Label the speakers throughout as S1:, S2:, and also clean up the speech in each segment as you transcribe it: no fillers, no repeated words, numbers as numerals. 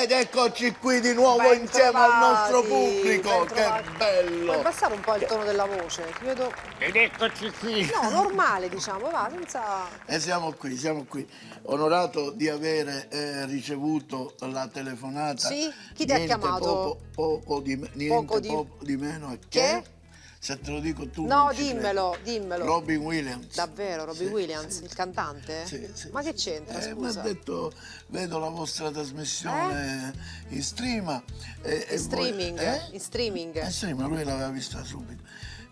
S1: Ed eccoci qui di nuovo
S2: Ben
S1: insieme al nostro
S2: trovati,
S1: pubblico,
S2: ben
S1: che
S2: trovati.
S1: bello!
S2: Puoi abbassare un po' il tono della voce? Ti vedo...
S1: Ed eccoci qui!
S2: No, normale diciamo, va, senza...
S1: E siamo qui, siamo qui. Onorato di avere ricevuto la telefonata.
S2: Sì? Chi ti ha chiamato?
S1: Poco di meno
S2: Che?
S1: Se te lo dico tu
S2: No,
S1: non ci
S2: dimmelo,
S1: credi.
S2: dimmelo.
S1: Robin Williams.
S2: Davvero, Robbie
S1: Sì,
S2: Williams,
S1: sì,
S2: il cantante?
S1: sì, sì,
S2: Ma che
S1: sì.
S2: c'entra,
S1: Mi ha
S2: scusa?
S1: detto, vedo la vostra trasmissione in stream.
S2: In streaming, in streaming.
S1: In streaming, lui l'aveva vista subito,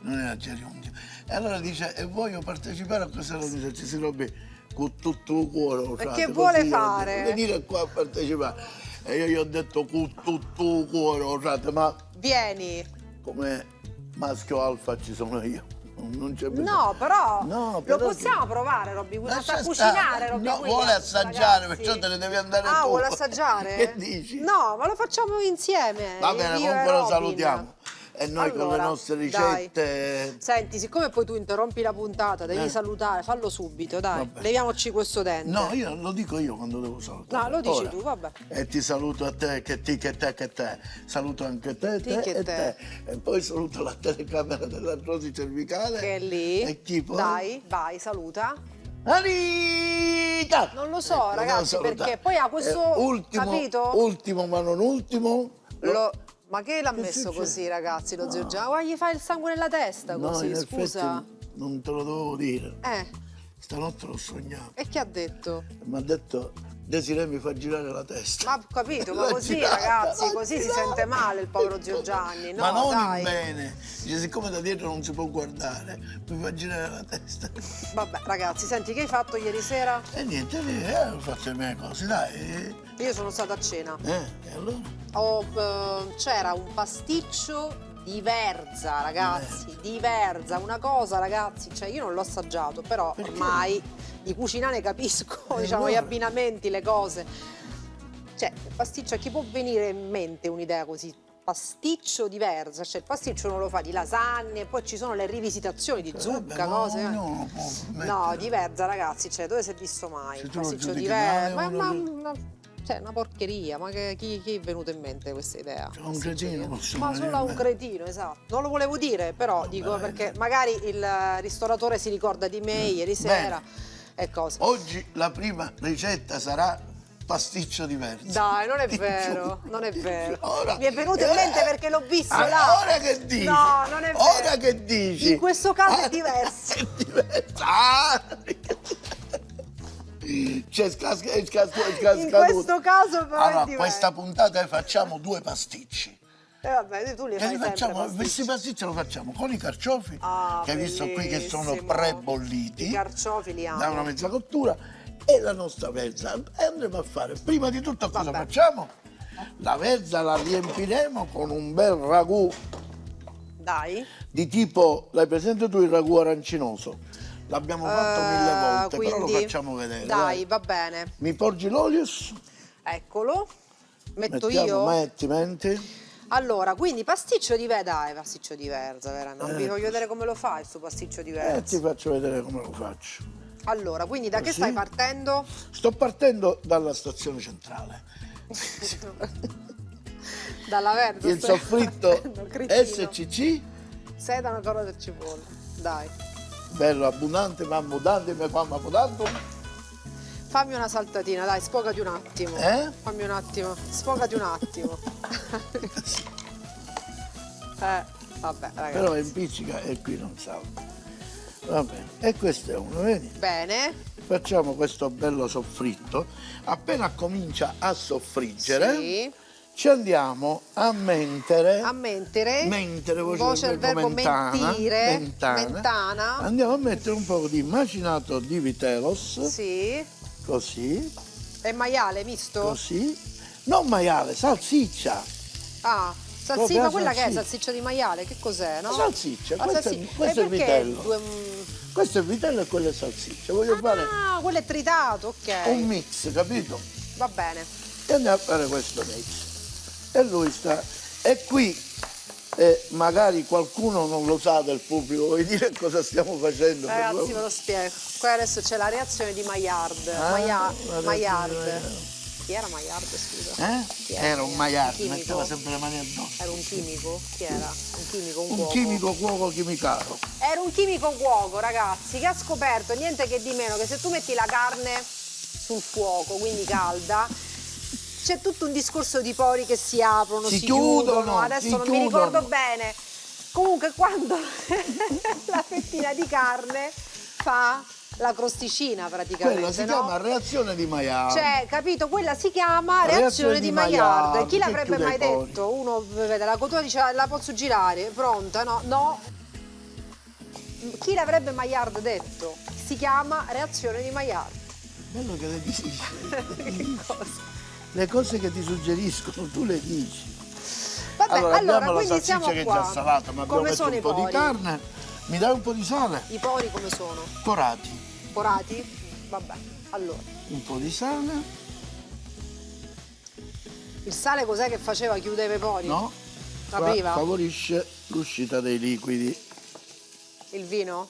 S1: non era Geriondio. E allora dice, e voglio partecipare a questa trasmissione, ci si robbe con tutto il cuore.
S2: E
S1: frate,
S2: che vuole
S1: così,
S2: fare?
S1: venire qua a partecipare. E io gli ho detto con tutto il cuore, frate, ma
S2: Vieni.
S1: come maschio alfa ci sono io. Non c'è bisogno.
S2: No, però,
S1: No,
S2: lo
S1: però
S2: possiamo provare, Robbie Williams. Sa
S1: lascia
S2: cucinare,
S1: stare.
S2: Robbie
S1: No,
S2: Williams.
S1: vuole assaggiare,
S2: ragazzi.
S1: perciò te ne devi andare
S2: Ah,
S1: tu.
S2: vuole assaggiare?
S1: Che dici?
S2: No, ma lo facciamo insieme.
S1: Va bene,
S2: io
S1: comunque
S2: e
S1: lo
S2: Robin.
S1: salutiamo. E noi con le
S2: Allora,
S1: nostre
S2: dai.
S1: ricette.
S2: Senti, siccome poi tu interrompi la puntata, devi salutare, fallo subito, dai.
S1: Vabbè.
S2: Leviamoci questo dente.
S1: No, io lo dico io quando devo salutare.
S2: No, lo dici
S1: Ora.
S2: tu, vabbè.
S1: E ti saluto a te, che ti, che te, che te. Saluto anche te, te
S2: che
S1: e
S2: te.
S1: te. E poi saluto la telecamera dell'artrosi cervicale.
S2: Che è lì.
S1: E chi poi?
S2: Dai, vai, saluta.
S1: Anita!
S2: Non lo so,
S1: Ecco,
S2: ragazzi,
S1: devo salutare.
S2: perché poi ha questo...
S1: ultimo,
S2: capito?
S1: ultimo ma non ultimo.
S2: Ma che l'ha
S1: Che
S2: messo
S1: succede?
S2: così, ragazzi, lo zio Gianni? Guarda, gli fai il sangue nella testa
S1: No,
S2: così,
S1: in
S2: scusa.
S1: effetti non te lo dovevo dire.
S2: Eh,
S1: Stanotte l'ho sognato.
S2: e che ha detto?
S1: Mi ha detto, Desiree mi fa girare la testa.
S2: Ma ho capito, ma
S1: L'ho
S2: così
S1: girata,
S2: ragazzi,
S1: l'ho
S2: così si
S1: girata.
S2: sente male il povero zio Gianni, no?
S1: Ma non
S2: dai.
S1: in bene. Dice, siccome da dietro non si può guardare, mi fa girare la testa.
S2: Vabbè, ragazzi, senti, che hai fatto ieri sera?
S1: E niente, ho fatto le mie cose, dai.
S2: Io sono stata a cena.
S1: E allora?
S2: C'era un pasticcio di verza, ragazzi, di verza, una cosa, ragazzi, cioè io non l'ho assaggiato, però
S1: Perché?
S2: ormai di cucina ne capisco, diciamo,
S1: allora?
S2: gli abbinamenti, le cose. Cioè, il pasticcio, a chi può venire in mente un'idea così? Pasticcio di verza, cioè il pasticcio non lo fa di lasagne, poi ci sono le rivisitazioni di zucca,
S1: Vabbè,
S2: cose.
S1: ognuno può
S2: No,
S1: mettere.
S2: di verza, ragazzi, cioè dove si è visto mai?
S1: Se
S2: Il
S1: tu lo
S2: pasticcio di
S1: giudichi male,
S2: verza,
S1: uno
S2: cioè una porcheria, ma chi è venuto in mente questa idea?
S1: Un cretino possiamo
S2: Ma solo a un
S1: dire.
S2: cretino, esatto. Non lo volevo dire, però dico perché magari il ristoratore si ricorda di me ieri sera e cose.
S1: Oggi la prima ricetta sarà pasticcio di verza.
S2: Dai, non è
S1: Ti
S2: vero,
S1: giuro.
S2: non è vero.
S1: Ora-
S2: Mi è venuto in mente perché l'ho visto
S1: Ah,
S2: là.
S1: Ora che dici?
S2: No, non è vero.
S1: Ora che dici?
S2: In questo caso è diverso.
S1: È diverso. Ah! C'è
S2: In questo caso però è
S1: Allora,
S2: diverso.
S1: questa puntata facciamo 2 pasticci.
S2: Vabbè, tu li
S1: E
S2: fai
S1: li
S2: sempre
S1: facciamo,
S2: pasticci.
S1: questi pasticci lo facciamo con i carciofi,
S2: Ah,
S1: che hai visto qui che sono
S2: bellissimo.
S1: prebolliti.
S2: I carciofi li amo.
S1: Da una mezza cottura e la nostra verza. E andremo a fare, prima di tutto cosa
S2: Vabbè.
S1: facciamo? La verza la riempiremo con un bel ragù
S2: Dai.
S1: di tipo, l'hai presente tu il ragù arancinoso? L'abbiamo fatto 1000 volte, però lo
S2: Quindi,
S1: facciamo vedere.
S2: Dai, va bene.
S1: Mi porgi l'olius?
S2: Eccolo. Metto
S1: Mettiamo,
S2: io?
S1: metti.
S2: Allora, quindi pasticcio di verza, dai, pasticcio di verza, veramente. Vi voglio vedere come lo fai il suo pasticcio di
S1: E
S2: verza.
S1: ti faccio vedere come lo faccio.
S2: Allora, quindi da che
S1: Così?
S2: stai partendo?
S1: Sto partendo dalla stazione centrale.
S2: Dalla verza.
S1: Il
S2: stai
S1: soffritto
S2: partendo, cretino.
S1: SCC,
S2: Sedano, carota e cipolla. Dai.
S1: bello abbondante, ma abbondante, mi fa abbondante.
S2: Fammi una saltatina, dai, sfogati un attimo. Fammi un attimo, sfogati un attimo. Vabbè, ragazzi.
S1: Però impiccica e qui non salta. Va bene, e questo è uno, vedi?
S2: Bene.
S1: Facciamo questo bello soffritto. Appena comincia a soffriggere,
S2: Sì.
S1: ci andiamo a mentere.
S2: A mentere.
S1: Mentere,
S2: voce il verbo mentire. Mentana.
S1: Andiamo a mettere un po' di macinato di vitelos.
S2: Sì.
S1: Così,
S2: E maiale misto?
S1: così. Non maiale, salsiccia.
S2: Ah,
S1: Proprio
S2: ma
S1: la
S2: quella che è
S1: salsiccia.
S2: salsiccia di maiale? Che cos'è, no?
S1: Salsiccia,
S2: La
S1: questo,
S2: salsiccia.
S1: questo
S2: E
S1: è il
S2: perché
S1: vitello. Questo è il vitello e quello è salsiccia. Voglio fare
S2: Ah, quello è tritato, ok.
S1: un mix, capito?
S2: Va bene.
S1: E andiamo a fare questo mix. E lui sta. E qui magari qualcuno non lo sa del pubblico, vuoi dire cosa stiamo facendo? per
S2: Ragazzi,
S1: favore?
S2: ve lo spiego. Qua adesso c'è la reazione di Maillard.
S1: Ah, la reazione
S2: Maillard.
S1: di Maillard.
S2: Chi era Maillard, scusa? Chi
S1: Era un Maillard,
S2: Chimico?
S1: metteva sempre le mani addosso.
S2: Era un chimico? Chi era? Un chimico, un
S1: Un
S2: cuoco?
S1: chimico cuoco chimicato.
S2: Era un chimico cuoco, ragazzi, che ha scoperto niente che di meno che se tu metti la carne sul fuoco, quindi calda, c'è tutto un discorso di pori che si aprono, si chiudono, adesso non mi ricordo bene. Comunque quando la fettina di carne fa la crosticina praticamente,
S1: Quella si chiama reazione di Maillard.
S2: Cioè, capito? Quella si chiama reazione di Maillard. Chi
S1: che
S2: l'avrebbe
S1: chiude
S2: mai
S1: i pori.
S2: detto? Uno vede la cottura e dice la posso girare, pronta? No, no. Chi l'avrebbe Maillard detto? Si chiama reazione di Maillard.
S1: Bello che le dici.
S2: Che cosa?
S1: Le cose che ti suggeriscono, tu le dici.
S2: Vabbè,
S1: Allora abbiamo la
S2: quindi siamo
S1: salsiccia che è
S2: qua.
S1: già salata, ma abbiamo
S2: Come
S1: messo
S2: sono
S1: un
S2: i
S1: po' di
S2: pori?
S1: carne. Mi dai un po' di sale?
S2: I pori come sono?
S1: Porati.
S2: Porati? Vabbè, allora.
S1: Un po' di sale.
S2: Il sale cos'è che faceva? Chiudeva i pori?
S1: No?
S2: Apriva?
S1: Favorisce l'uscita dei liquidi.
S2: Il vino?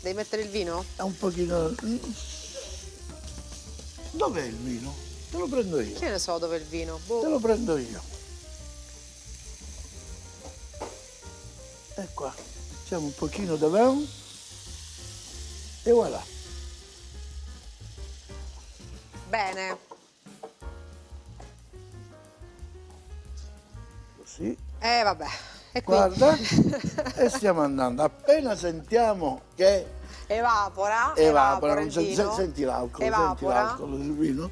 S2: Devi mettere il vino?
S1: È un pochino... Dov'è il vino? Te lo prendo io.
S2: Che ne so dove è il vino?
S1: Te
S2: Boh.
S1: lo prendo io. E qua. Mettiamo un pochino di vin. E voilà.
S2: Bene.
S1: Così.
S2: Vabbè. E qui
S1: Guarda. E stiamo andando. Appena sentiamo che
S2: evapora
S1: evapora,
S2: il vino.
S1: senti l'alcol,
S2: Evapora.
S1: senti l'alcol del vino.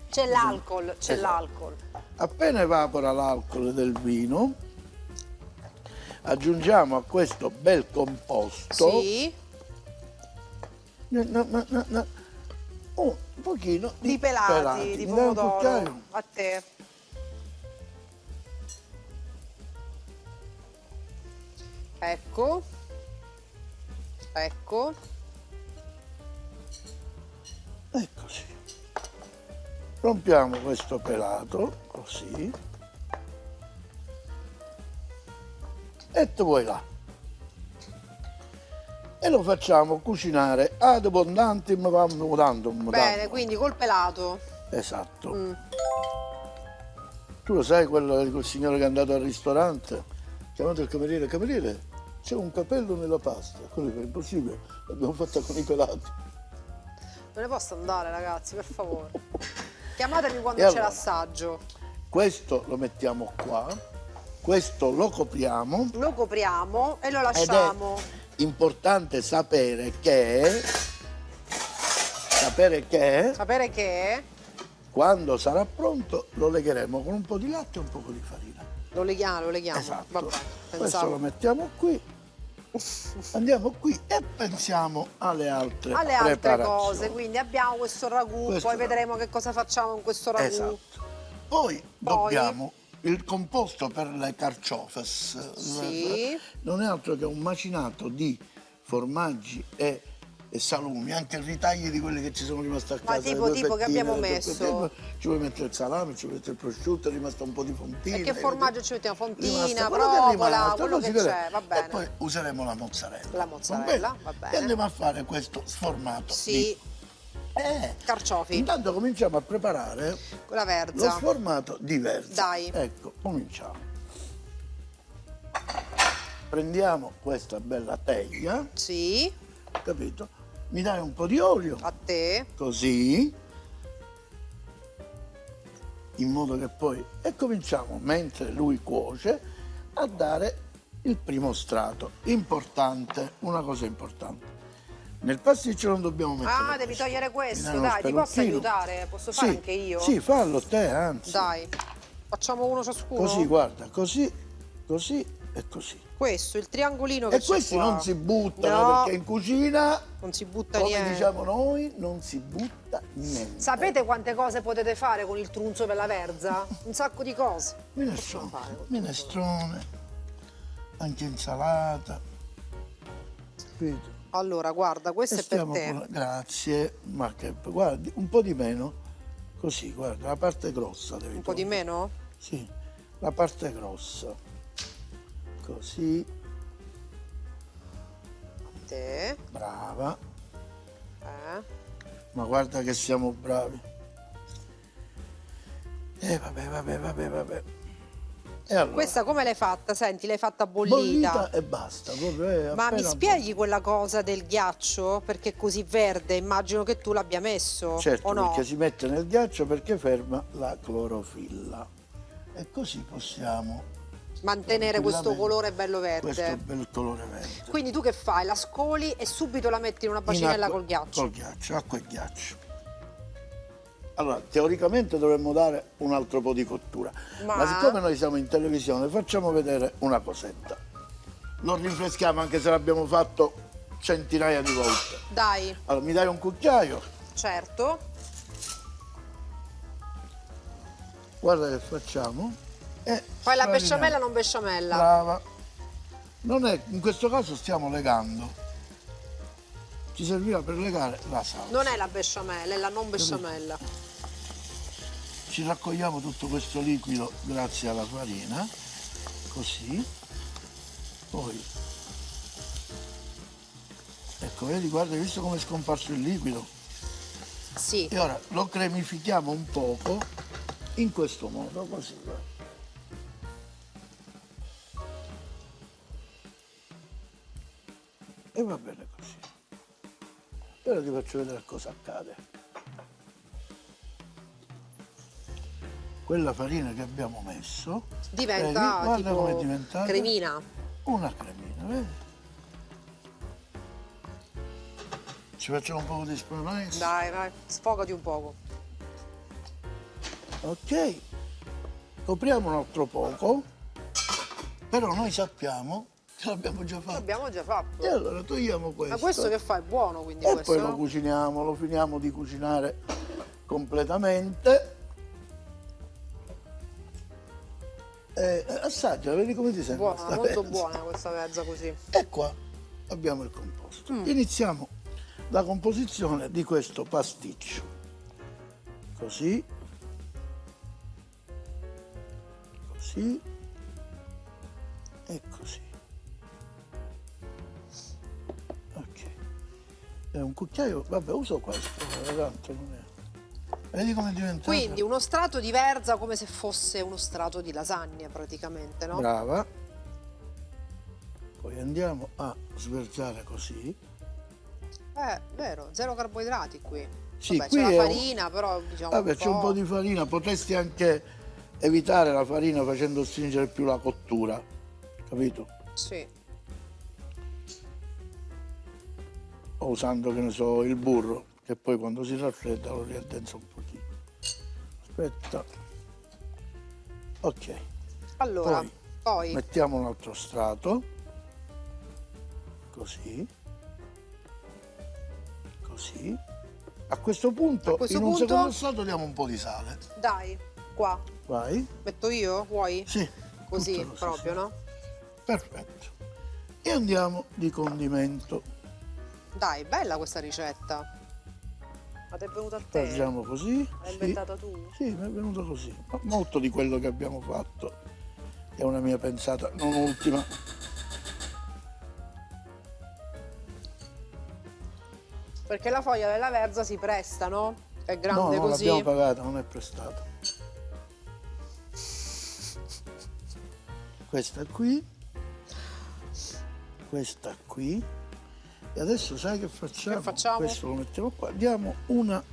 S2: C'è l'alcol, c'è
S1: Esatto.
S2: l'alcol.
S1: Appena evapora l'alcol del vino, aggiungiamo a questo bel composto
S2: Sì,
S1: un pochino
S2: di pelati, di
S1: Mi dai un
S2: pomodoro.
S1: cucchiaio?
S2: A te. Ecco. Ecco.
S1: Eccoci. Rompiamo questo pelato, così. E tu vuoi là. E lo facciamo cucinare ad abbondantim mutandum.
S2: Bene, quindi col pelato.
S1: Esatto. Tu lo sai quel signore che è andato al ristorante? Chiamato il cameriere, cameriere, c'è un capello nella pasta. Quello è impossibile, l'abbiamo fatta con i pelati.
S2: Non ne posso andare, ragazzi, per favore. Chiamatemi quando
S1: E
S2: c'è
S1: allora?
S2: l'assaggio.
S1: Questo lo mettiamo qua, questo lo copriamo.
S2: Lo copriamo e lo
S1: Ed
S2: lasciamo.
S1: è importante sapere che
S2: Sapere che
S1: quando sarà pronto lo legheremo con un po' di latte e un po' di farina.
S2: lo leghiamo.
S1: Esatto.
S2: Vabbè,
S1: Questo
S2: pensavo.
S1: lo mettiamo qui, andiamo qui e pensiamo alle altre preparazioni.
S2: Cose, quindi abbiamo questo ragù,
S1: Questo
S2: poi
S1: ragù.
S2: vedremo che cosa facciamo con questo ragù.
S1: Esatto. Poi dobbiamo il composto per le carciofes.
S2: Sì.
S1: Non è altro che un macinato di formaggi e salumi, anche ritagli di quelli che ci sono rimasti a casa.
S2: Ma tipo
S1: le due
S2: che
S1: fettine,
S2: abbiamo
S1: le due
S2: messo?
S1: fettine. Ci vuoi mettere il salame, ci vuoi mettere il prosciutto, è rimasto un po' di fontina.
S2: E che formaggio ci mettiamo? Fontina,
S1: Rimasto quello che è
S2: provola,
S1: rimasto,
S2: quello
S1: poi
S2: che
S1: si vede.
S2: c'è, va bene.
S1: E poi useremo la mozzarella.
S2: La mozzarella, va bene.
S1: E andiamo a fare questo sformato.
S2: Sì, carciofi,
S1: Intanto cominciamo a preparare
S2: con la
S1: lo
S2: verza.
S1: sformato di verza.
S2: Dai.
S1: Ecco, cominciamo. Prendiamo questa bella teglia,
S2: Sì,
S1: capito? Mi dai un po' di olio,
S2: a te.
S1: così, in modo che poi... E cominciamo, mentre lui cuoce, a dare il primo strato. Importante, una cosa importante. Nel pasticcio non dobbiamo mettere
S2: Ah, devi
S1: questo.
S2: togliere
S1: Mi
S2: questo,
S1: dai uno
S2: dai, ti posso
S1: spelucchino?
S2: aiutare? Posso fare
S1: Sì,
S2: anche io?
S1: Sì, fallo te, anzi.
S2: Dai, facciamo uno ciascuno?
S1: Così, guarda, così, così e così.
S2: Questo, il triangolino che
S1: E
S2: c'è
S1: questi
S2: qua.
S1: non si buttano
S2: No,
S1: perché in cucina,
S2: non si butta
S1: come
S2: niente.
S1: diciamo noi, non si butta niente.
S2: Sapete quante cose potete fare con il trunzo per la verza? Un sacco di cose.
S1: Minestrone,
S2: Possiamo fare.
S1: minestrone, anche insalata. Capito?
S2: Allora, guarda, questo
S1: E
S2: è per
S1: stiamo
S2: te.
S1: grazie, ma che guardi, un po' di meno, così, guarda, la parte grossa devi
S2: Un po' di
S1: togliere.
S2: meno?
S1: Sì, la parte grossa. Così,
S2: Te.
S1: brava.
S2: Eh.
S1: Ma guarda che siamo bravi. Vabbè. E allora,
S2: Questa come l'hai fatta? Senti, l'hai fatta
S1: bollita e basta. Proprio,
S2: Ma mi
S1: appena
S2: spieghi quella cosa del ghiaccio? Perché è così verde? Immagino che tu l'abbia messo,
S1: Certo,
S2: o no?
S1: perché si mette nel ghiaccio perché ferma la clorofilla. E così possiamo
S2: Mantenere questo
S1: tranquillamente
S2: colore bello
S1: questo
S2: verde.
S1: bel colore verde.
S2: Quindi tu che fai? La scoli e subito la metti in una
S1: In
S2: bacinella
S1: acqua-
S2: col ghiaccio.
S1: Col ghiaccio, acqua e ghiaccio. Allora, teoricamente dovremmo dare un altro po' di cottura, ma siccome noi siamo in televisione facciamo vedere una cosetta. Lo rinfreschiamo anche se l'abbiamo fatto centinaia di volte.
S2: Dai,
S1: Allora, mi dai un cucchiaio?
S2: certo.
S1: Guarda che facciamo. E
S2: Poi la
S1: sfariniamo.
S2: besciamella non besciamella.
S1: Brava. Non è, in questo caso stiamo legando. Ci servirà per legare la salsa.
S2: Non è la besciamella, è la non besciamella.
S1: Ci raccogliamo tutto questo liquido grazie alla farina, così. Poi, ecco, vedi, guarda, hai visto come è scomparso il liquido?
S2: Sì.
S1: E ora lo cremifichiamo un poco in questo modo, così. E va bene così. Ora ti faccio vedere cosa accade. Quella farina che abbiamo messo
S2: Diventa
S1: guarda come è
S2: tipo
S1: diventata
S2: cremina.
S1: una cremina, vedi? Ci facciamo un po' di spumante.
S2: Dai, vai, sfogati un poco.
S1: Ok, copriamo un altro poco, però noi sappiamo che l'abbiamo già fatto.
S2: L'abbiamo già fatto.
S1: E allora togliamo questo.
S2: Ma questo che fai? È buono, quindi
S1: E
S2: questo,
S1: poi lo
S2: no?
S1: cuciniamo, lo finiamo di cucinare completamente. Assaggia, vedi come ti sembra?
S2: Buona,
S1: sta
S2: molto
S1: pezza?
S2: buona questa mezza così.
S1: E qua abbiamo il composto. Iniziamo la composizione di questo pasticcio. Così. Così. E così. Ok. È un cucchiaio, vabbè, uso questo, tanto non è. Vedi come è diventato?
S2: Quindi uno strato di verza come se fosse uno strato di lasagna praticamente, no?
S1: Brava. Poi andiamo a sversare così.
S2: Vero, zero carboidrati qui.
S1: Sì,
S2: Vabbè,
S1: qui
S2: c'è la
S1: è
S2: farina, però diciamo
S1: Vabbè, c'è un po' di farina, potresti anche evitare la farina facendo stringere più la cottura, capito?
S2: Sì.
S1: O usando, che ne so, il burro, che poi quando si raffredda lo riaddensa un pochino. Aspetta. Ok.
S2: Allora, poi
S1: mettiamo un altro strato. Così. Così. A questo punto, in un secondo strato diamo un po' di sale.
S2: dai, qua.
S1: Vai.
S2: Metto io? Vuoi?
S1: Sì.
S2: Così
S1: tutto così,
S2: proprio,
S1: sì.
S2: no?
S1: Perfetto. E andiamo di condimento.
S2: Dai, bella questa ricetta. Ma ti è venuta a te?
S1: Facciamo così.
S2: L'hai
S1: sì.
S2: inventata tu?
S1: Sì, mi è venuto così. Ma molto di quello che abbiamo fatto è una mia pensata, non ultima.
S2: Perché la foglia della verza si presta, no? È grande
S1: No,
S2: così.
S1: l'abbiamo pagata, non è prestata. Questa qui. Questa qui. E adesso sai che facciamo?
S2: Che facciamo?
S1: Questo lo mettiamo qua. Diamo una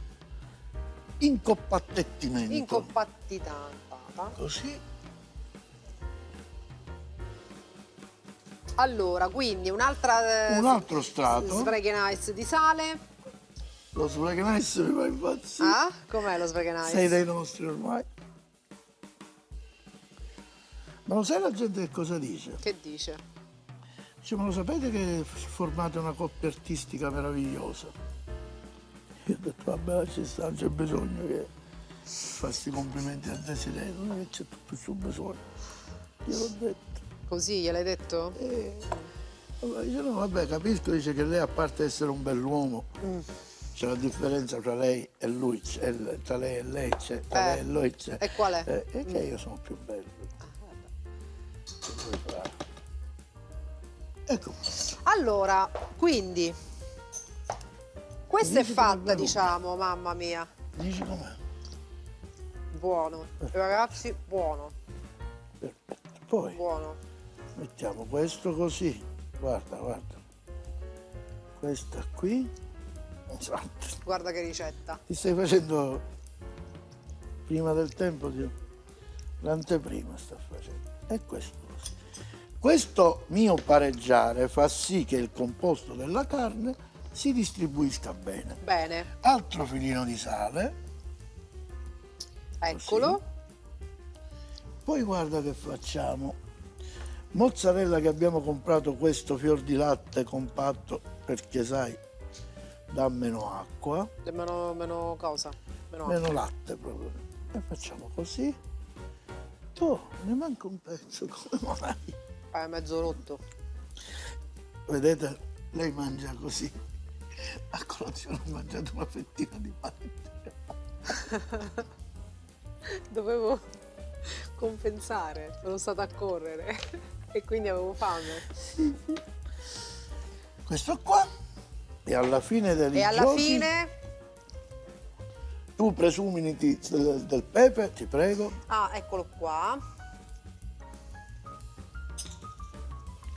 S1: incoppattettimento.
S2: Incompattitata.
S1: Così.
S2: Allora, quindi un'altra
S1: Un altro strato.
S2: Spregenais di sale.
S1: Lo spregenais mi fa impazzire.
S2: Ah, com'è lo Spregenais?
S1: Sei dei nostri ormai. Ma lo sai la gente che cosa dice?
S2: Che dice?
S1: Dice, ma lo sapete che formate una coppia artistica meravigliosa? Io ho detto, vabbè, lascia stare, non c'è bisogno che fassi complimenti a Desiderio, non è che c'è tutto questo bisogno. Io l'ho detto.
S2: Così gliel'hai detto?
S1: Allora dice, no, vabbè, capisco, dice che lei, a parte essere un bell'uomo, c'è la differenza tra lei e lui, tra lei e lei c'è, tra lei e lui c'è.
S2: E qual è?
S1: E che io sono più bello. Che vuoi fare? Ecco.
S2: Allora, quindi questa è
S1: Dici com'è
S2: fatta,
S1: venuta?
S2: diciamo, mamma mia.
S1: Dici com'è?
S2: buono. Ragazzi, buono.
S1: Perfetto. Poi
S2: Buono.
S1: mettiamo questo così, guarda, guarda. Questa qui. Esatto.
S2: Guarda che ricetta.
S1: Ti stai facendo prima del tempo, l'anteprima sta facendo. E questo così. Questo mio pareggiare fa sì che il composto della carne si distribuisca bene.
S2: Bene.
S1: Altro filino di sale.
S2: Eccolo.
S1: Poi guarda che facciamo. Mozzarella che abbiamo comprato, questo fior di latte compatto, perché sai, dà meno acqua,
S2: Meno cosa?
S1: meno latte proprio. E facciamo così. Oh, ne manca un pezzo, come mai?
S2: È mezzo rotto.
S1: Vedete, lei mangia così. A colazione ho mangiato una fettina di pane.
S2: Dovevo compensare, sono stata a correre e quindi avevo fame.
S1: Questo qua. E alla fine dei
S2: E alla
S1: giochi,
S2: fine...
S1: tu presumini del pepe, ti prego.
S2: Ah, eccolo qua.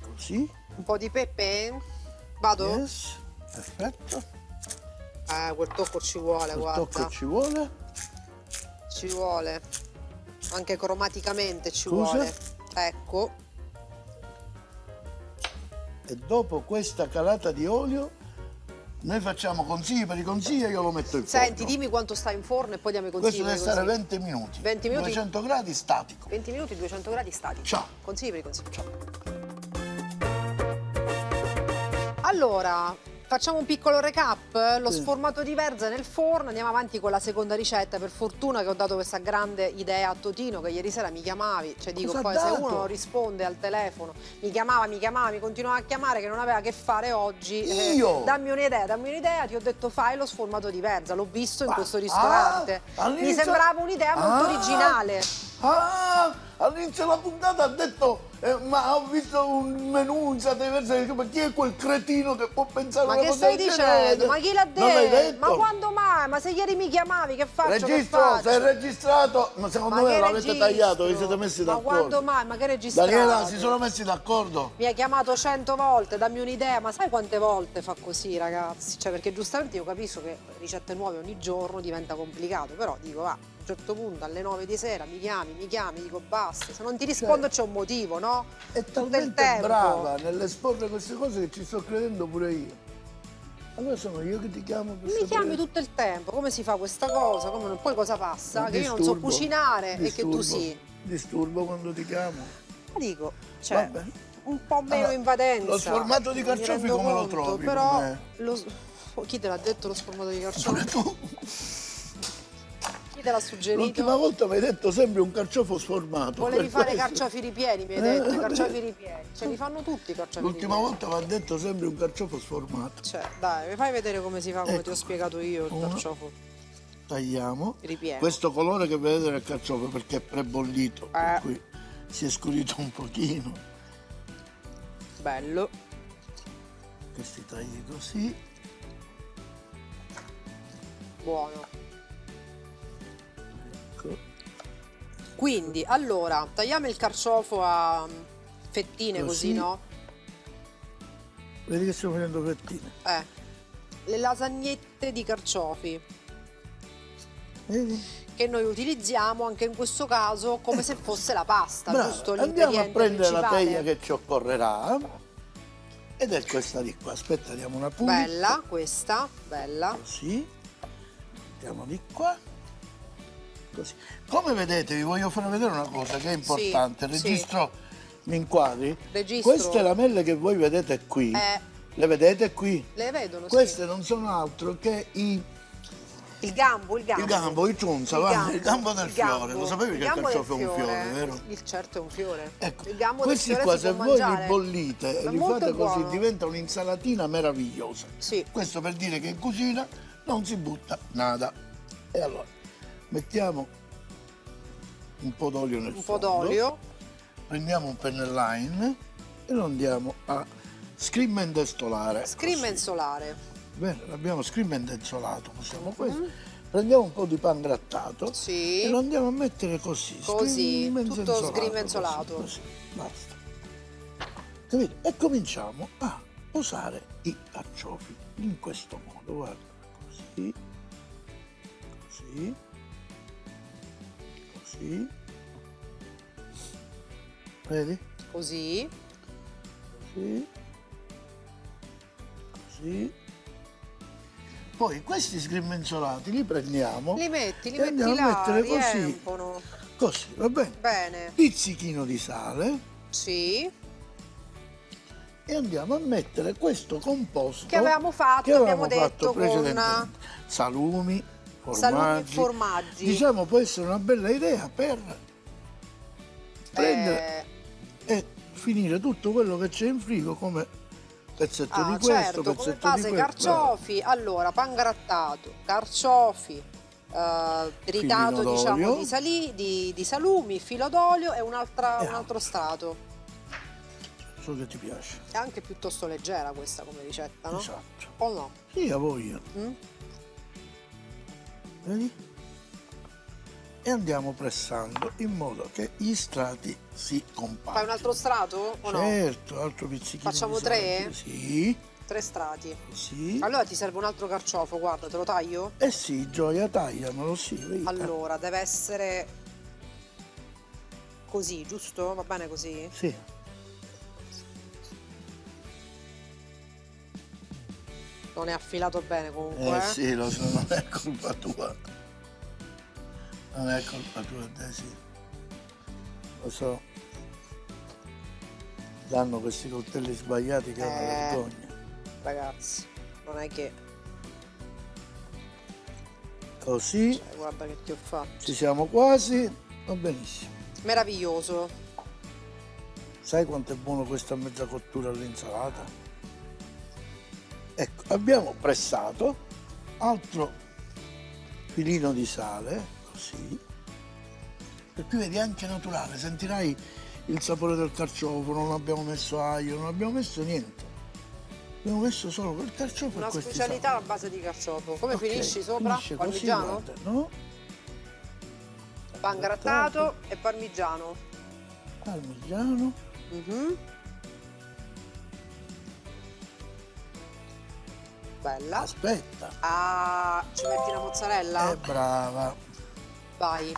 S1: Così.
S2: Un po' di pepe. Vado?
S1: Yes. Perfetto.
S2: Quel tocco ci vuole,
S1: Il
S2: guarda.
S1: tocco ci vuole.
S2: Ci vuole. Anche cromaticamente ci
S1: Scusa?
S2: vuole. Ecco.
S1: E dopo questa calata di olio noi facciamo consigli per i consigli e io lo metto in forno.
S2: Senti, dimmi quanto sta in forno e poi diamo i consigli.
S1: Questo deve
S2: per i
S1: stare
S2: consigli.
S1: 20 minuti.
S2: 20 minuti?
S1: 200 gradi statico.
S2: 20 minuti, 200 gradi statici.
S1: Ciao.
S2: Consigli per i consigli. Ciao. Allora, facciamo un piccolo recap. Lo
S1: Sì.
S2: sformato di verza nel forno. Andiamo avanti con la seconda ricetta. Per fortuna che ho dato questa grande idea a Totino, che ieri sera mi chiamavi. Cioè dico,
S1: Cosa ha
S2: poi se
S1: dato?
S2: uno non risponde al telefono, mi chiamava, mi continuava a chiamare, che non aveva che fare oggi.
S1: Io?
S2: Dammi un'idea, ti ho detto fai lo sformato di verza. L'ho visto in
S1: Ah,
S2: questo ristorante. Mi
S1: all'inizio-
S2: sembrava un'idea molto originale.
S1: All'inizio della puntata ha detto ma ho visto un menù in sate diverse, ma chi è quel cretino che può pensare
S2: Ma
S1: una
S2: che
S1: cosa
S2: stai
S1: del genere?
S2: dicendo? Ma chi l'ha
S1: Non l'hai
S2: detto?
S1: detto?
S2: Ma quando mai? Ma se ieri mi chiamavi, che faccio? Che
S1: Registro,
S2: faccio?
S1: sei registrato, ma secondo
S2: Ma
S1: me
S2: che
S1: l'avete
S2: registro?
S1: tagliato, vi siete messi
S2: Ma
S1: d'accordo.
S2: quando mai? Ma che registrato?
S1: Daniela, si sono messi d'accordo.
S2: Mi ha chiamato 100 volte, dammi un'idea, ma sai quante volte fa così, ragazzi? Cioè, perché giustamente io capisco che ricette nuove ogni giorno diventa complicato, però dico, va, a un certo punto alle 9 di sera mi chiami, dico basta, se non ti rispondo c'è un motivo, no?
S1: È
S2: Tutto il
S1: talmente
S2: tempo.
S1: brava nell'esporre queste cose che ci sto credendo pure io. Allora sono io che ti chiamo per
S2: Mi
S1: sapere.
S2: chiami tutto il tempo, come si fa questa cosa, poi cosa passa?
S1: Ma
S2: Che io non so
S1: disturbo,
S2: cucinare e che tu
S1: disturbo,
S2: sì.
S1: Disturbo quando ti chiamo.
S2: Ma dico, cioè,
S1: Vabbè.
S2: un po' meno
S1: Allora,
S2: invadenza.
S1: lo sformato di
S2: mi
S1: carciofi
S2: rendo
S1: come lo
S2: conto,
S1: trovi?
S2: Però,
S1: Com'è?
S2: chi te l'ha detto lo sformato di carciofi?
S1: Pure tu.
S2: Chi te l'ha suggerito?
S1: L'ultima volta mi hai detto sempre un carciofo sformato.
S2: Volevi
S1: per
S2: fare i
S1: questo.
S2: carciofi ripieni, mi hai detto, i
S1: vabbè.
S2: carciofi ripieni. Cioè, li fanno tutti i carciofi
S1: L'ultima
S2: ripieni.
S1: volta mi ha detto sempre un carciofo sformato.
S2: Cioè, dai, mi fai vedere come si fa, come ti
S1: Ecco.
S2: ho spiegato io il
S1: Uno.
S2: carciofo
S1: Tagliamo.
S2: ripieno.
S1: Questo colore che vedete nel carciofo perché è prebollito, per
S2: Eh.
S1: cui si è scurito un pochino.
S2: Bello.
S1: Questi tagli così.
S2: Buono.
S1: Ecco.
S2: Quindi, allora, tagliamo il carciofo a fettine così,
S1: Così.
S2: no?
S1: Vedi che stiamo facendo fettine.
S2: Le lasagnette di carciofi
S1: Vedi?
S2: che noi utilizziamo anche in questo caso come se fosse la pasta,
S1: Brava.
S2: giusto?
S1: Andiamo a
S2: L'ingrediente
S1: prendere la
S2: principale.
S1: teglia che ci occorrerà. Ed è questa di qua. Aspetta, diamo una pulita.
S2: Bella, questa, bella.
S1: Così. Mettiamo di qua. Così. Come vedete, vi voglio far vedere una cosa che è importante.
S2: sì.
S1: Registro, mi inquadri?
S2: Registro.
S1: Queste lamelle che voi vedete qui, le vedete qui?
S2: Le vedono, sì.
S1: Queste non sono altro che il gambo, il ciunza, il gambo del fiore. Lo sapevi che il carciofo è un fiore, vero?
S2: Certo è un fiore.
S1: Ecco,
S2: Il gambo
S1: questi
S2: del
S1: qua
S2: fiore
S1: se
S2: si può
S1: voi
S2: mangiare.
S1: li bollite
S2: È
S1: e li
S2: molto
S1: fate così
S2: buono.
S1: diventa un'insalatina meravigliosa.
S2: Sì.
S1: Questo per dire che in cucina non si butta nada. E allora mettiamo un po' d'olio nel
S2: Un po'
S1: fondo,
S2: d'olio.
S1: prendiamo un penneline e lo andiamo a scrimmendestolare.
S2: Scrimmen
S1: così.
S2: solare.
S1: Bene, l'abbiamo scrimmendestolato, possiamo questo. prendiamo un po' di pan grattato
S2: Sì.
S1: e lo andiamo a mettere così,
S2: Così, tutto
S1: sgrimmenzolato,
S2: sgrimmenzolato.
S1: così, basta. Capito? E cominciamo a posare i carciofi in questo modo, guarda, così, così, così, vedi?
S2: Così.
S1: Così, così. Poi questi sgrimmenzolati li prendiamo
S2: Li
S1: e
S2: metti
S1: andiamo a
S2: là,
S1: mettere così,
S2: riempono.
S1: così, va bene?
S2: Bene.
S1: Pizzichino di sale
S2: Sì.
S1: e andiamo a mettere questo composto
S2: Che avevamo fatto,
S1: che avevamo
S2: abbiamo
S1: fatto
S2: detto, con
S1: precedentemente. Salumi,
S2: salumi e
S1: formaggi.
S2: formaggi.
S1: Diciamo può essere una bella idea per prendere e finire tutto quello che c'è in frigo come pezzetto di questo,
S2: certo, come
S1: pezzetto di
S2: base
S1: quello.
S2: carciofi, allora pan grattato, carciofi, tritato
S1: Filino
S2: diciamo
S1: d'olio.
S2: di salumi, filo d'olio e un
S1: E
S2: altro strato.
S1: So che ti piace.
S2: È anche piuttosto leggera questa come ricetta, no?
S1: Esatto.
S2: O no?
S1: Sì, a voglia.
S2: Mm?
S1: Vedi? E andiamo pressando in modo che gli strati si compagino.
S2: Fai un altro strato o no?
S1: Certo, altro pizzichino.
S2: Facciamo
S1: di sale.
S2: 3?
S1: Sì,
S2: 3 strati.
S1: sì.
S2: Allora ti serve un altro carciofo, guarda, te lo taglio?
S1: Eh sì, Gioia, tagliamelo, sì. Vedi?
S2: Allora, deve essere così, giusto? Va bene così?
S1: Sì.
S2: Non è affilato bene comunque,
S1: Sì, lo so, non è colpa tua. Non è colpa tua, sì. Lo so. Danno questi coltelli sbagliati che è una vergogna.
S2: Ragazzi, non è che...
S1: Così,
S2: Cioè, guarda che ti ho fatto.
S1: ci siamo quasi, va benissimo.
S2: Meraviglioso.
S1: Sai quanto è buono questo a mezza cottura all'insalata? Ecco, abbiamo pressato, altro filino di sale, così. E qui vedi anche naturale, sentirai il sapore del carciofo, non abbiamo messo aglio, non abbiamo messo niente. Abbiamo messo solo quel carciofo
S2: Una
S1: e questi
S2: specialità a
S1: sapori.
S2: base di carciofo. Come
S1: Ok,
S2: finisci sopra?
S1: finisce così,
S2: Parmigiano?
S1: guarda, no?
S2: Pan grattato e parmigiano.
S1: Parmigiano.
S2: Mhm. Bella.
S1: Aspetta,
S2: Ah, ci metti la mozzarella?
S1: brava.
S2: Vai.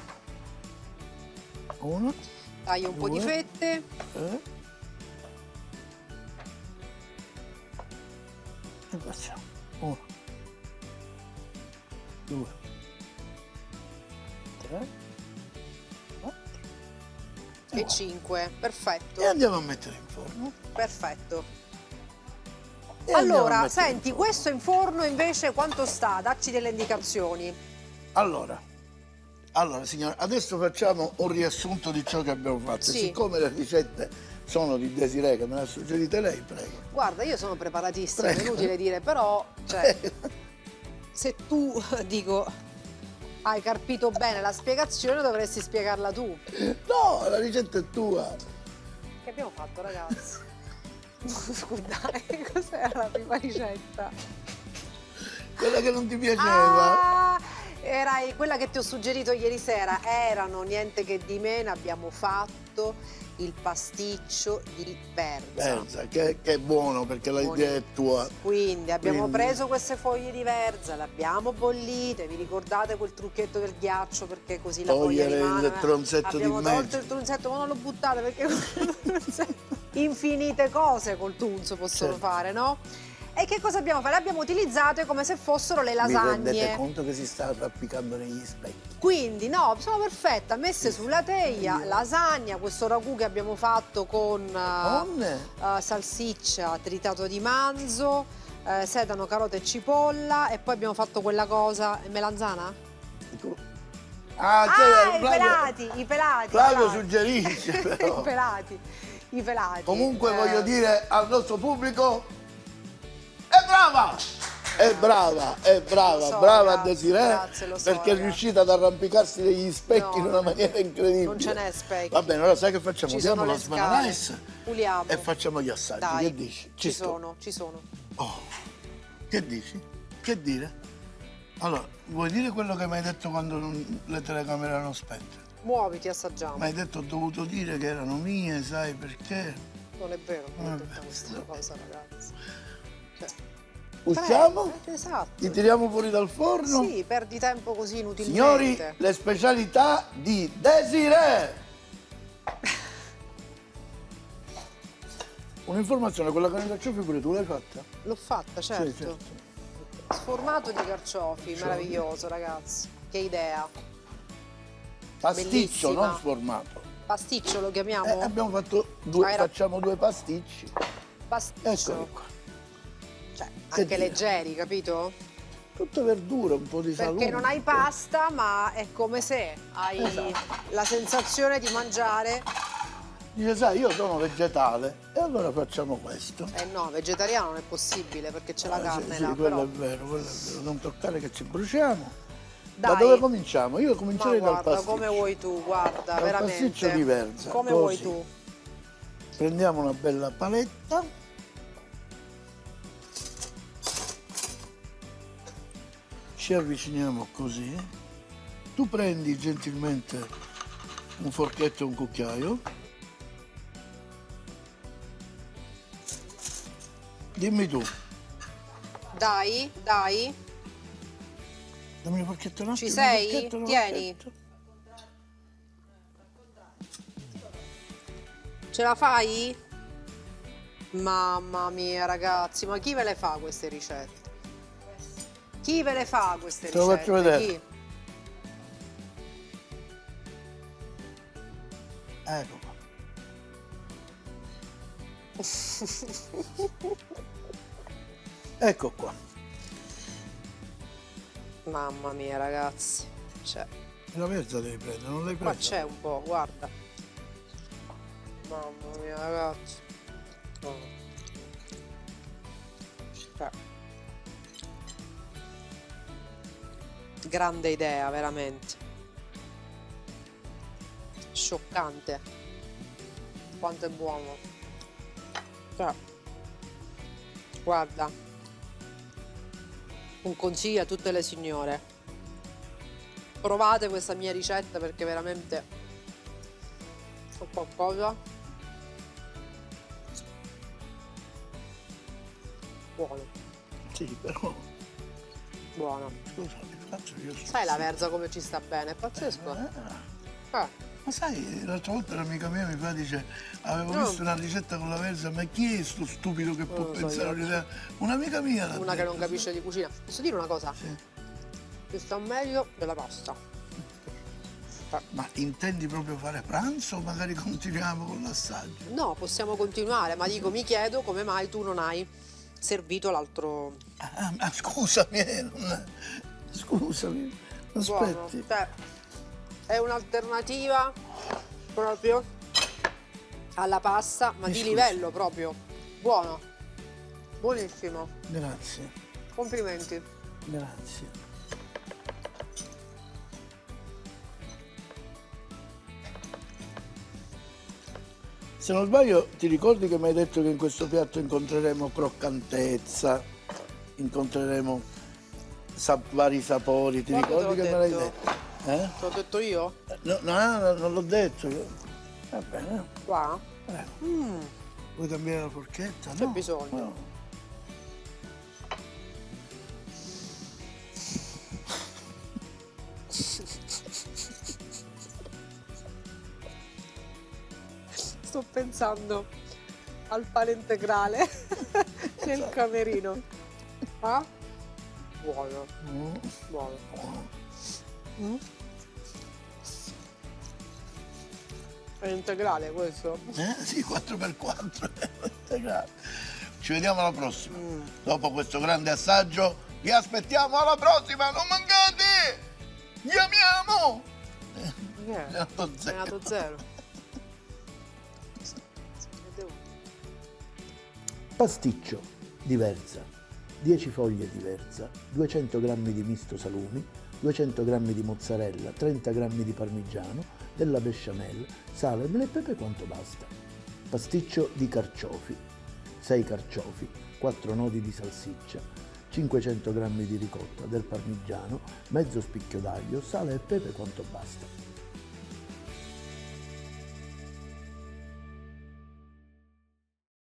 S1: Uno,
S2: Taglia un po' di
S1: Due.
S2: fette.
S1: e facciamo. Uno, due, tre, quattro.
S2: E 5. Perfetto.
S1: E andiamo a mettere in forno.
S2: Perfetto.
S1: E andiamo a
S2: Allora,
S1: mettere in
S2: senti,
S1: forno.
S2: questo in forno invece quanto sta? Dacci delle indicazioni.
S1: Allora, signora, adesso facciamo un riassunto di ciò che abbiamo fatto.
S2: Sì.
S1: Siccome le ricette sono di Desiree, che me le ha suggerite lei, prego.
S2: Guarda, io sono preparatissima, è
S1: Prego.
S2: inutile dire, però, cioè, se tu, dico, hai capito bene la spiegazione, dovresti spiegarla tu.
S1: No, la ricetta è tua.
S2: Che abbiamo fatto, ragazzi? Scusate, cos'era la prima ricetta?
S1: Quella che non ti piaceva.
S2: Era quella che ti ho suggerito ieri sera. Erano niente che di meno, abbiamo fatto il pasticcio di verza.
S1: Verza, che è buono perché l'idea è tua.
S2: Quindi abbiamo
S1: Quindi-
S2: preso queste foglie di verza, le abbiamo bollite, vi ricordate quel trucchetto del ghiaccio perché così la foglia
S1: Togliere
S2: rimane?
S1: il tronzetto di
S2: abbiamo
S1: mezzo.
S2: tolto il tronzetto, ma non lo buttate perché infinite cose col tunzo possono
S1: Certo.
S2: fare, no? E che cosa abbiamo fatto? Le abbiamo utilizzate come se fossero le
S1: Vi rendete
S2: lasagne.
S1: conto che si sta arrampicando negli specchi?
S2: Quindi no, sono perfette, messe sulla teglia, lasagna, questo ragù che abbiamo fatto con salsiccia, tritato di manzo, sedano, carote e cipolla e poi abbiamo fatto quella cosa, melanzana?
S1: Ah,
S2: I pelati.
S1: Flavio suggerisce però.
S2: I pelati.
S1: Comunque voglio dire al nostro pubblico, è brava!
S2: Lo so,
S1: brava
S2: grazie,
S1: Desiree,
S2: grazie, lo so,
S1: perché è
S2: ragazzi.
S1: riuscita ad arrampicarsi negli specchi in una maniera incredibile.
S2: Non ce n'è specchi.
S1: Va bene, allora sai che facciamo?
S2: Ci
S1: Diamo
S2: sono
S1: la
S2: le
S1: smana
S2: scale.
S1: nice
S2: Puliamo.
S1: e facciamo gli assaggi.
S2: Dai,
S1: Che dici?
S2: ci
S1: sto.
S2: sono, ci sono.
S1: Oh, che dici? Che dire? Allora, vuoi dire quello che mi hai detto quando le telecamere erano spente?
S2: Muoviti, assaggiamo.
S1: Mi hai detto ho dovuto dire che erano mie, sai perché?
S2: Non è vero, non ho
S1: Vabbè.
S2: detto questa cosa, ragazzi. Cioè,
S1: Usciamo?
S2: esatto.
S1: Li tiriamo fuori dal forno?
S2: Sì, perdi tempo così inutilmente.
S1: Signori, le specialità di Desiree! Un'informazione, quella con i carciofi pure tu l'hai fatta?
S2: L'ho fatta, certo.
S1: Sì, certo.
S2: Sformato di carciofi,
S1: Carciofi.
S2: meraviglioso, ragazzi. Che idea.
S1: Pasticcio,
S2: Bellissima.
S1: non sformato.
S2: Pasticcio lo chiamiamo?
S1: Abbiamo fatto due,
S2: Hai
S1: facciamo due pasticci.
S2: Pasticcio.
S1: Eccoli qua.
S2: Cioè,
S1: Che
S2: anche
S1: dire?
S2: leggeri, capito?
S1: Tutte verdure, un po' di salumi.
S2: Perché non hai pasta, ma è come se hai
S1: Esatto.
S2: la sensazione di mangiare.
S1: Dice, sai, io sono vegetale e allora facciamo questo.
S2: Eh no, vegetariano non è possibile perché c'è la carne
S1: Sì,
S2: là,
S1: quello
S2: però.
S1: è vero, quello è vero. Non toccare che ci bruciamo.
S2: Dai.
S1: Da dove cominciamo? Io
S2: Ma
S1: comincerei dal
S2: guarda,
S1: pasticcio.
S2: come vuoi tu, guarda,
S1: Dal
S2: veramente.
S1: pasticcio di verza,
S2: Come
S1: così.
S2: vuoi tu.
S1: Prendiamo una bella paletta. Ci avviciniamo così. Tu prendi gentilmente un forchetto e un cucchiaio. Dimmi tu.
S2: Dai, dai.
S1: Dammi il forchetto un attimo.
S2: Ci sei?
S1: il forchetto, il
S2: Tieni.
S1: forchetto.
S2: Ce la fai? Mamma mia, ragazzi, ma chi ve le fa queste ricette? Chi ve le fa queste
S1: Te lo
S2: ricette?
S1: faccio vedere.
S2: Chi?
S1: Ecco qua. Ecco qua.
S2: Mamma mia, ragazzi. Cioè,
S1: La verza devi prendere, non l'hai
S2: qua
S1: presa?
S2: c'è un po', guarda. Mamma mia, ragazzi. Oh. Cioè. Grande idea, veramente. Scioccante. Quanto è buono. Cioè, guarda. Un consiglio a tutte le signore. Provate questa mia ricetta perché veramente ho qualcosa. Buono,
S1: Sì, però.
S2: buono.
S1: Scusa, faccio io.
S2: Sai la verza come ci sta bene? È pazzesco.
S1: Ma sai, l'altra volta l'amica mia mi fa, dice, avevo
S2: No.
S1: visto una ricetta con la verza, ma chi è sto stupido che può
S2: lo so
S1: pensare
S2: io.
S1: un'idea? Un'amica mia l'ha
S2: Una che
S1: detto,
S2: non capisce di cucina. Posso dire una cosa?
S1: sì.
S2: Ci sta meglio della pasta.
S1: Ma intendi proprio fare pranzo o magari continuiamo con l'assaggio?
S2: No, possiamo continuare, ma dico, mi chiedo come mai tu non hai servito l'altro
S1: Ma scusami, scusami,
S2: buono.
S1: aspetti.
S2: Cioè, è un'alternativa proprio alla pasta, ma
S1: Mi
S2: di
S1: scusi.
S2: livello proprio. Buono. Buonissimo.
S1: Grazie,
S2: Complimenti.
S1: grazie. Se non sbaglio, ti ricordi che mi hai detto che in questo piatto incontreremo croccantezza, incontreremo vari sapori, ti
S2: Quando te
S1: ricordi
S2: l'ho
S1: che me l'hai
S2: detto?
S1: detto? Eh?
S2: Te l'ho detto io?
S1: No, no, non l'ho detto io. Va bene,
S2: Qua?
S1: prego. Vuoi cambiare la forchetta?
S2: C'è
S1: No,
S2: bisogno.
S1: no.
S2: Sto pensando al pane integrale nel camerino. Ah? Buono,
S1: Mm,
S2: buono.
S1: buono.
S2: È integrale questo?
S1: Sì, 4x4 integrale. Ci vediamo alla prossima. Dopo questo grande assaggio, vi aspettiamo alla prossima, non mancate! Vi amiamo!
S2: È
S1: Nato zero.
S2: nato zero.
S3: Pasticcio di verza, 10 foglie di verza, 200 g di misto salumi, 200 g di mozzarella, 30 g di parmigiano, della besciamella, sale e pepe quanto basta. Pasticcio di carciofi, 6 carciofi, 4 nodi di salsiccia, 500 g di ricotta, del parmigiano, mezzo spicchio d'aglio, sale e pepe quanto basta.